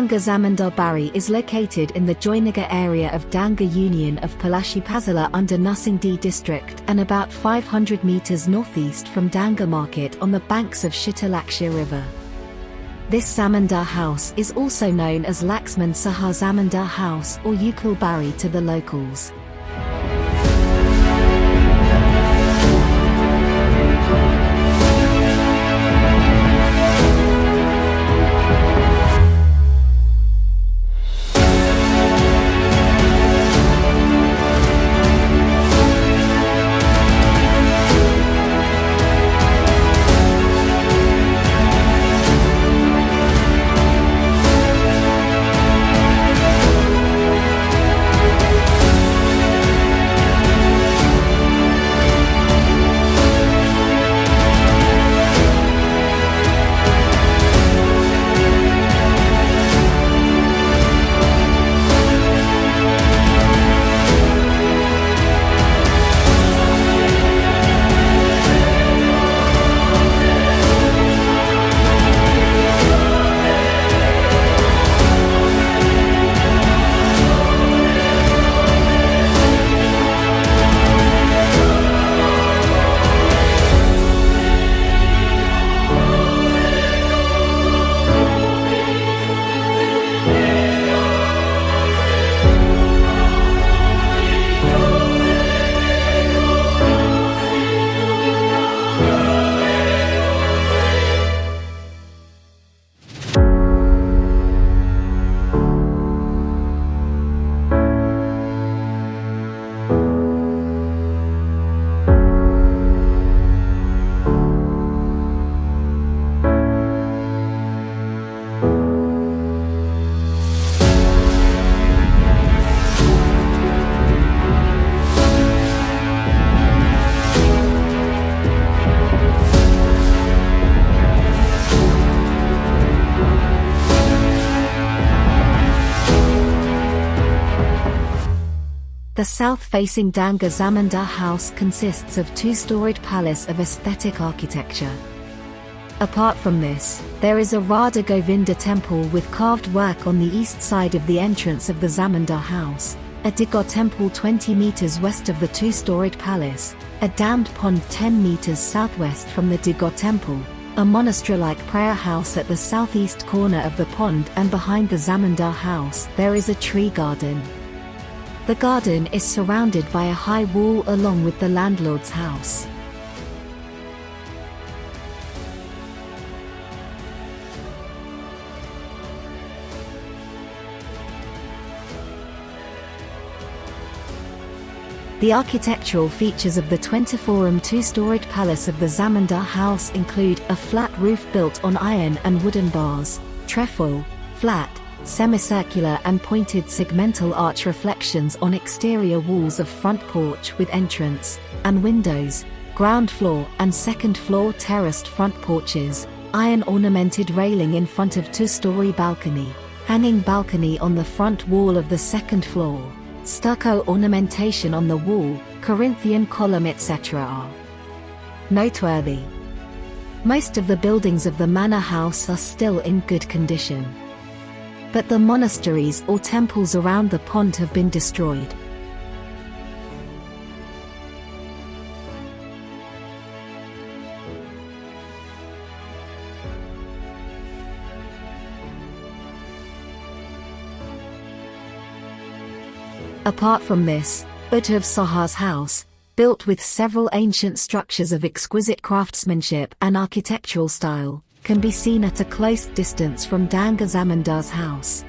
Danga Zamindar Bari is located in the Joynagar area of Danga Union of Palash under Narsingdi district and about 500 meters northeast from Danga market on the banks of Shitalaksha river. This Zamindar house is also known as Laxman Saha Zamindar house or Ukil Bari to the locals. The south-facing Danga Zamindar house consists of two-storied palace of aesthetic architecture. Apart from this, there is a Radha Govinda temple with carved work on the east side of the entrance of the Zamindar house, a Digha temple 20 meters west of the two-storied palace, a dammed pond 10 meters southwest from the Digha temple, a monastery-like prayer house at the southeast corner of the pond, and behind the Zamindar house there is a tree garden. The garden is surrounded by a high wall along with the landlord's house. The architectural features of the 24-room two-storied palace of the Zamindar house include a flat roof built on iron and wooden bars, trefoil, flat, semicircular and pointed segmental arch reflections on exterior walls of front porch with entrance and windows, ground floor and second floor terraced front porches, iron ornamented railing in front of two-story balcony, hanging balcony on the front wall of the second floor, stucco ornamentation on the wall, Corinthian column etc. are noteworthy. Most of the buildings of the manor house are still in good condition, but the monasteries or temples around the pond have been destroyed. Apart from this, Buddha Saha's house, built with several ancient structures of exquisite craftsmanship and architectural style, can be seen at a close distance from Danga Zamindar's house.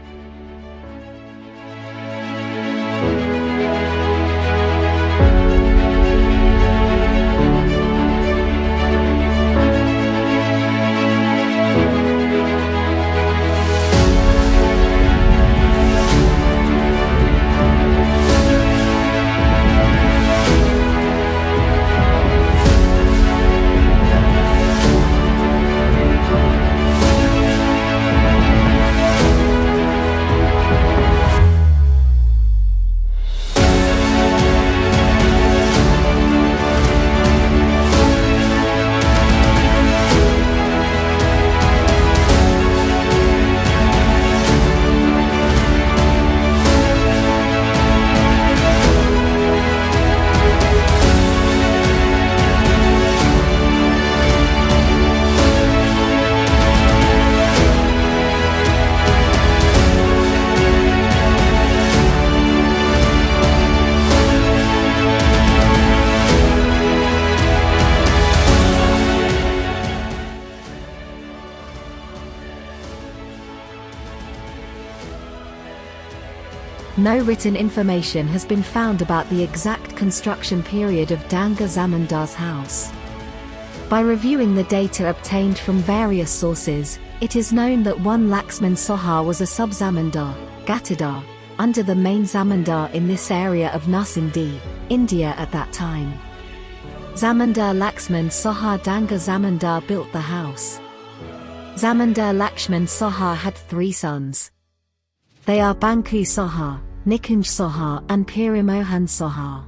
No written information has been found about the exact construction period of Danga Zamindar's house. By reviewing the data obtained from various sources, it is known that one Laxman Saha was a sub-zamindar, Gatidar, under the main zamindar in this area of Narsingdi, India at that time. Zamindar Lakshman Saha Danga Zamindar built the house. Zamindar Lakshman Saha had 3 sons. They are Banku Saha, Nikunj Saha and Perimohan Saha.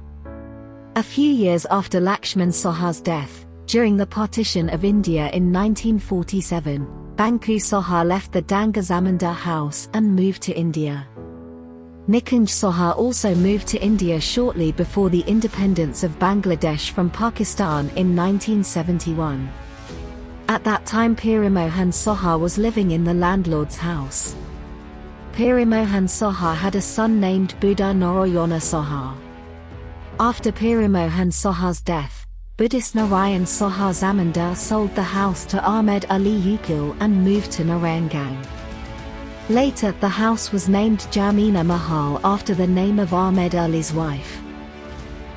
A few years after Laxman Saha's death, during the partition of India in 1947, Banku Saha left the Danga Zamindar house and moved to India. Nikunj Saha also moved to India shortly before the independence of Bangladesh from Pakistan in 1971. At that time Perimohan Saha was living in the landlord's house. Perimohan Saha had a son named Buddha Narayana Saha. After Perimohan Saha's death, Buddhist Narayan Saha Zamindar sold the house to Ahmed Ali Ukil and moved to Narayanganj. Later the house was named Jamina Mahal after the name of Ahmed Ali's wife.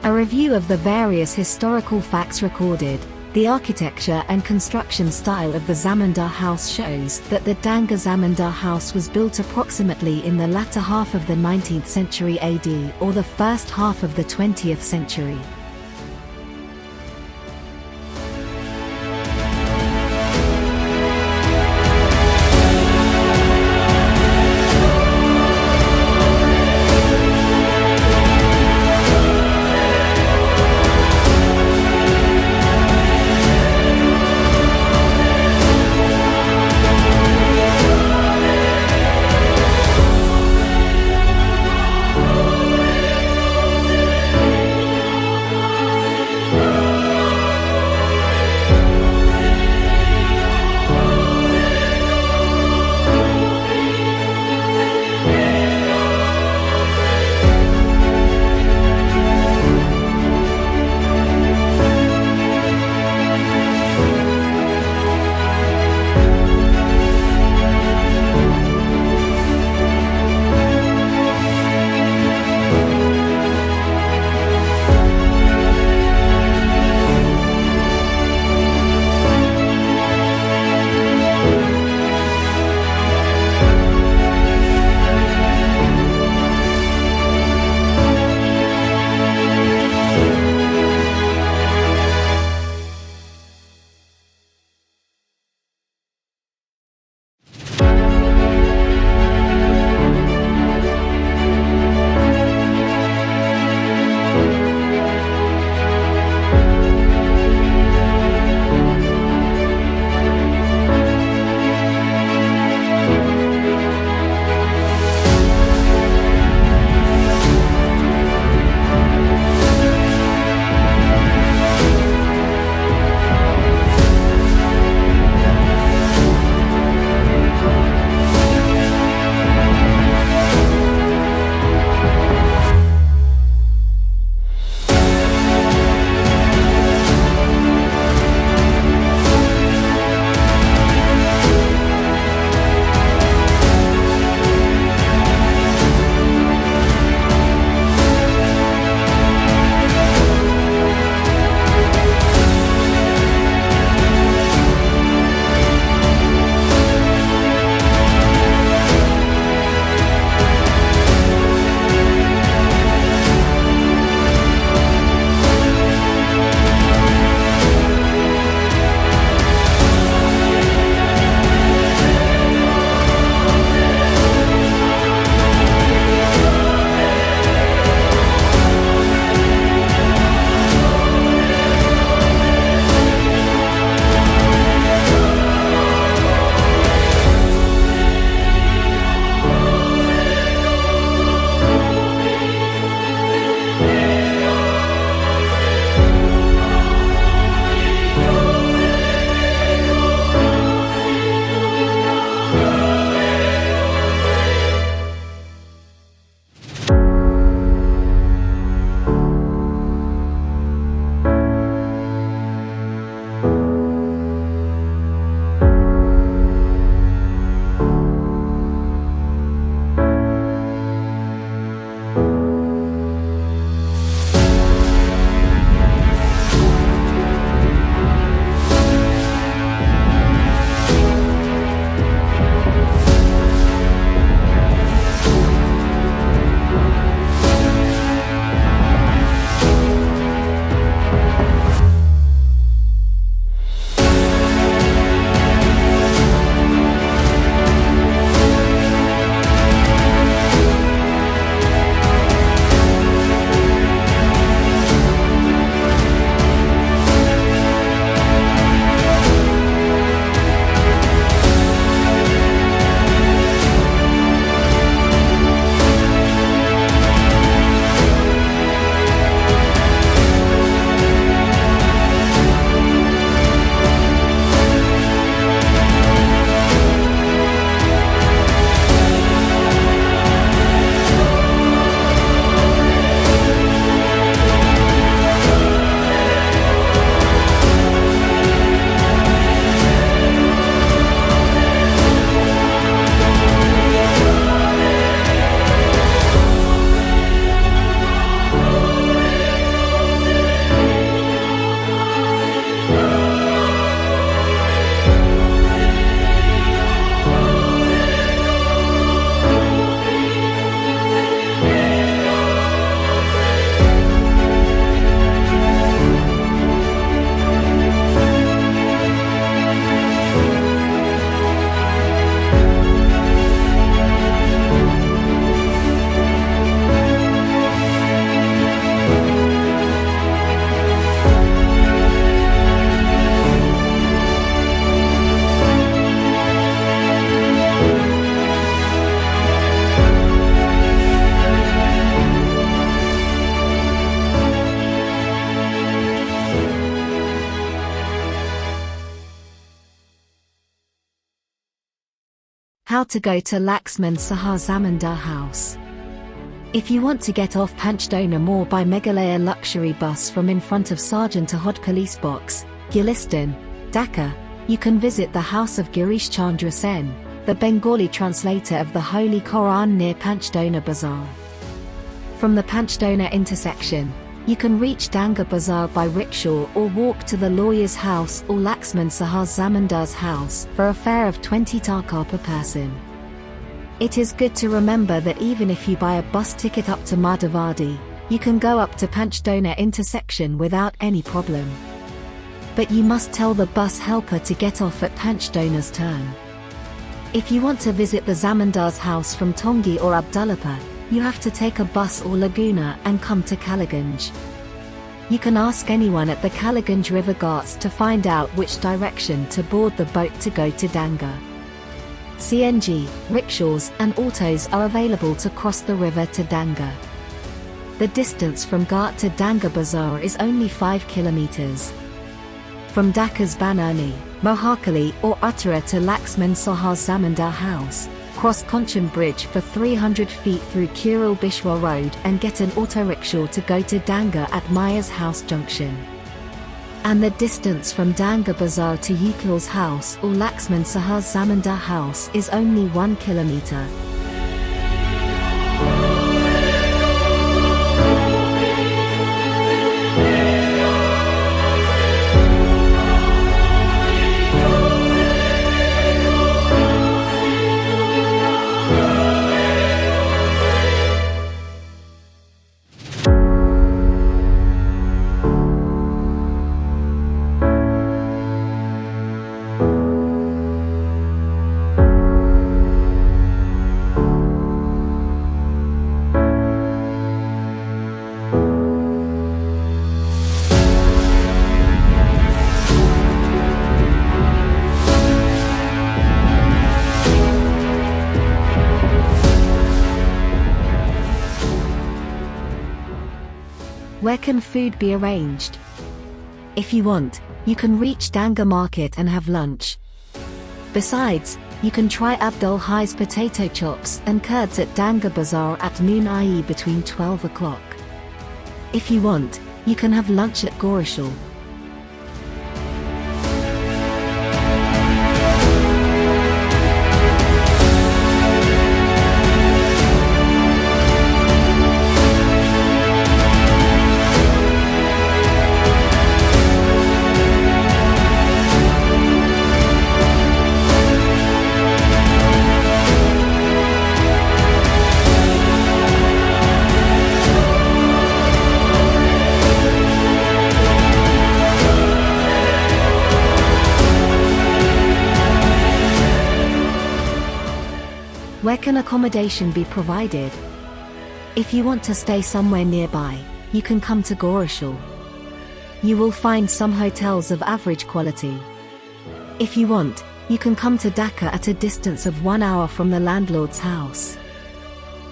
A review of the various historical facts recorded, the architecture and construction style of the Zamindar house shows that the Danga Zamindar house was built approximately in the latter half of the 19th century AD or the first half of the 20th century. How to go to Laxman Saha Zamindar house. If you want to get off Panchdona Moor by Meghalaya luxury bus from in front of Sergeant Ahod police box, Gulistan, Dhaka, you can visit the house of Girish Chandra Sen, the Bengali translator of the Holy Quran near Panchdona Bazaar. From the Panchdona intersection, you can reach Danga Bazaar by rickshaw or walk to the lawyer's house or Laxman Saha Zamindar's house for a fare of 20 taka per person. It is good to remember that even if you buy a bus ticket up to Madhavadi, you can go up to Panchdona intersection without any problem. But you must tell the bus helper to get off at Panchdona's turn. If you want to visit the Zamindar's house from Tongi or Abdullapur, you have to take a bus or Laguna and come to Kaliganj. You can ask anyone at the Kaliganj River Ghats to find out which direction to board the boat to go to Danga. CNG, rickshaws and autos are available to cross the river to Danga. The distance from Ghat to Danga Bazaar is only 5 kilometers. From Dhaka's Banani, Mohakali or Uttara to Laxman Saha Zamindar house, cross Kanchan Bridge for 300 feet through Kural Bishwa Road and get an auto rickshaw to go to Danga at Maya's house junction. And the distance from Danga Bazaar to Ukil's house or Laxman Saha Zamindar house is only 1 kilometer. Where can food be arranged? If you want, you can reach Danga Market and have lunch. Besides, you can try Abdul Hai's potato chops and curds at Danga Bazaar at noon, i.e. between 12 o'clock. If you want, you can have lunch at Gorishal. Where can accommodation be provided? If you want to stay somewhere nearby, you can come to Gorishal. You will find some hotels of average quality. If you want, you can come to Dhaka at a distance of 1 hour from the landlord's house.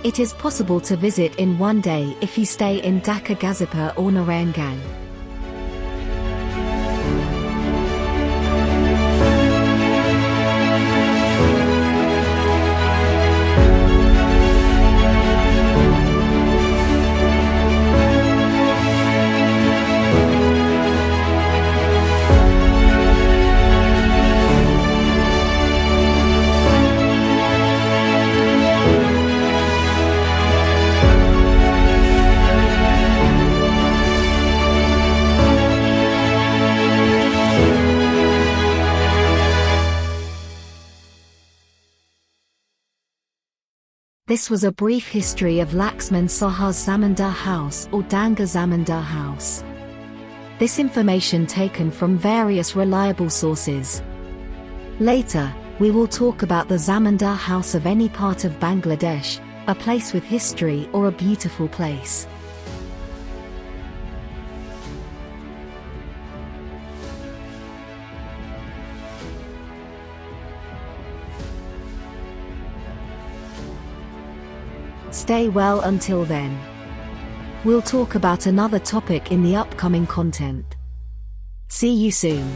It is possible to visit in one day if you stay in Dhaka Ghazipur or Narayanganj. This was a brief history of Laxman Saha's Zamindar house or Danga Zamindar house. This information taken from various reliable sources. Later, we will talk about the Zamindar house of any part of Bangladesh, a place with history or a beautiful place. Stay well until then. We'll talk about another topic in the upcoming content. See you soon.